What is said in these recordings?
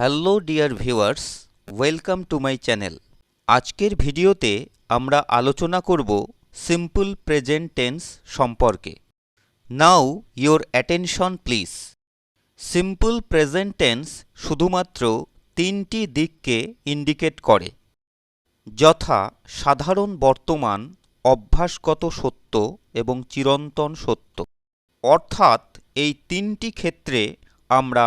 Hello dear viewers, welcome to my channel. আজকের ভিডিওতে আমরা আলোচনা করব সিম্পল প্রেজেন্ট টেন্স সম্পর্কে। Now your attention please. Simple present tense শুধুমাত্র তিনটি দিককে ইন্ডিকেট করে, যথা সাধারণ বর্তমান, অভ্যাসগত সত্য এবং চিরন্তন সত্য। অর্থাৎ এই তিনটি ক্ষেত্রে আমরা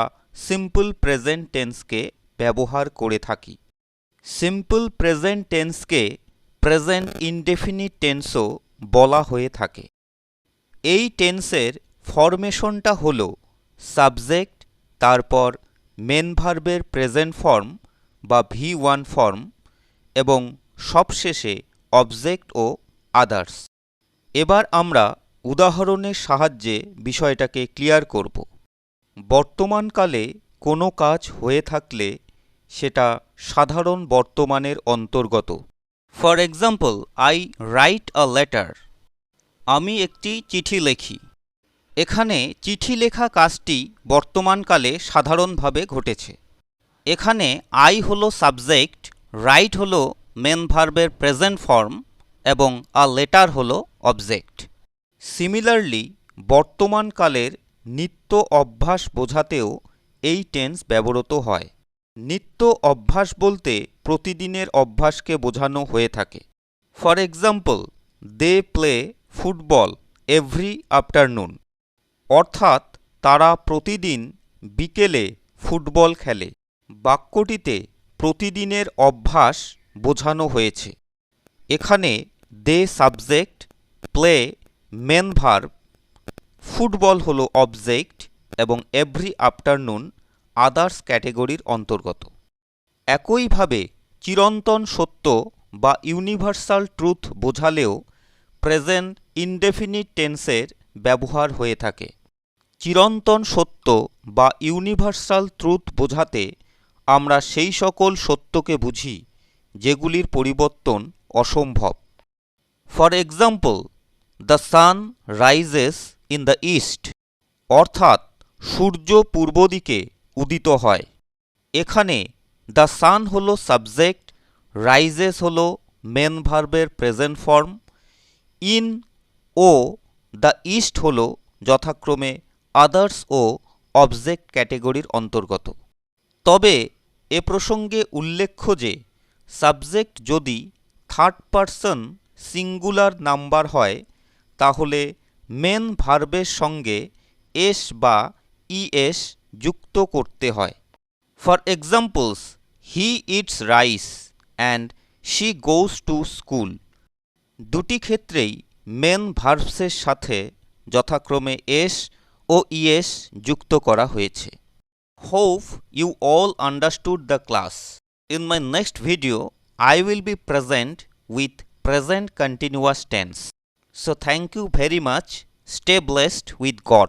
সিম্পল প্রেজেন্ট টেন্সকে ব্যবহার করে থাকি। সিম্পল প্রেজেন্ট টেন্সকে প্রেজেন্ট ইনডেফিনিট টেন্সও বলা হয়ে থাকে। এই টেন্সের ফরমেশনটা হল সাবজেক্ট, তারপর মেন ভার্বের প্রেজেন্ট ফর্ম বা V1 ফর্ম এবং সবশেষে অবজেক্ট ও আদার্স। এবার আমরা উদাহরণের সাহায্যে বিষয়টাকে ক্লিয়ার করব। বর্তমানকালে কোনো কাজ হয়ে থাকলে সেটা সাধারণ বর্তমানের অন্তর্গত। For example, I write a letter. আমি একটি চিঠি লিখি। এখানে চিঠি লেখা কাজটি বর্তমানকালে সাধারণভাবে ঘটেছে। এখানে আই হলো সাবজেক্ট, রাইট হলো মেন ভার্বের প্রেজেন্ট ফর্ম এবং আ লেটার হলো অবজেক্ট। সিমিলারলি বর্তমানকালের নিত্য অভ্যাস বোঝাতেও এই টেন্স ব্যবহৃত হয়। নিত্য অভ্যাস বলতে প্রতিদিনের অভ্যাসকে বোঝানো হয়ে থাকে। For example, they play football every afternoon. অর্থাৎ তারা প্রতিদিন বিকেলে ফুটবল খেলে। বাক্যটিতে প্রতিদিনের অভ্যাস বোঝানো হয়েছে। এখানে they subject, play main verb, football হলো অবজেক্ট এবং এভরি আফটারনুন আদার্স ক্যাটেগরির অন্তর্গত। একইভাবে চিরন্তন সত্য বা ইউনিভার্সাল ট্রুথ বোঝালেও প্রেজেন্ট ইনডেফিনিট টেন্সের ব্যবহার হয়ে থাকে। চিরন্তন সত্য বা ইউনিভার্সাল ট্রুথ বোঝাতে আমরা সেই সকল সত্যকে বুঝি যেগুলির পরিবর্তন অসম্ভব। For example, the sun rises in the east. অর্থাৎ সূর্য পূর্ব দিকে উদিত হয়। এখানে দ্য সান হলো সাবজেক্ট, রাইজেস হলো মেন ভার্বের প্রেজেন্ট ফর্ম, ইন ও দ্য ইস্ট হলো যথাক্রমে আদার্স ও অবজেক্ট ক্যাটেগরির অন্তর্গত। তবে এ প্রসঙ্গে উল্লেখ্য যে সাবজেক্ট যদি থার্ড পারসন সিঙ্গুলার নাম্বার হয় তাহলে মেন ভার্বের সঙ্গে এস বা ইএস যুক্ত করতে হয়। For examples, he eats rice and she goes to school. দুটি ক্ষেত্রেই মেন ভার্বসের সাথে যথাক্রমে এস ও ইএস যুক্ত করা হয়েছে। Hope you all understood the class. In my next video, I will be present with present continuous tense. So thank you very much. Stay blessed with God.